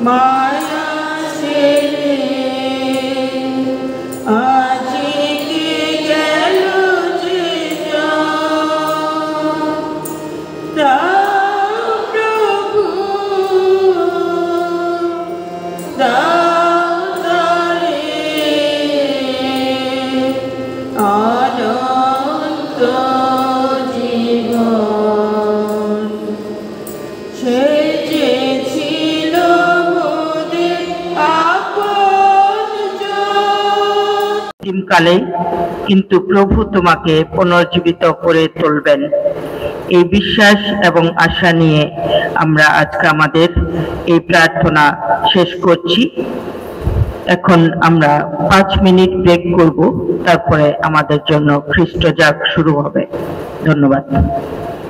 মায়া ছেড়ে আজকে গেল যে প্রভু দাতারে অনন্ত জীবন সে যে ছিল মোদের আপনজন। কালে কিন্তু প্রভু তোমাকে পুনর্জীবিত করে তুলবেন, এই বিশ্বাস এবং আশা নিয়ে আমরা আজকে আমাদের এই প্রার্থনা শেষ করছি। এখন আমরা 5 মিনিট ব্রেক করব, তারপরে আমাদের জন্য খ্রিস্ট জাগ শুরু হবে। ধন্যবাদ।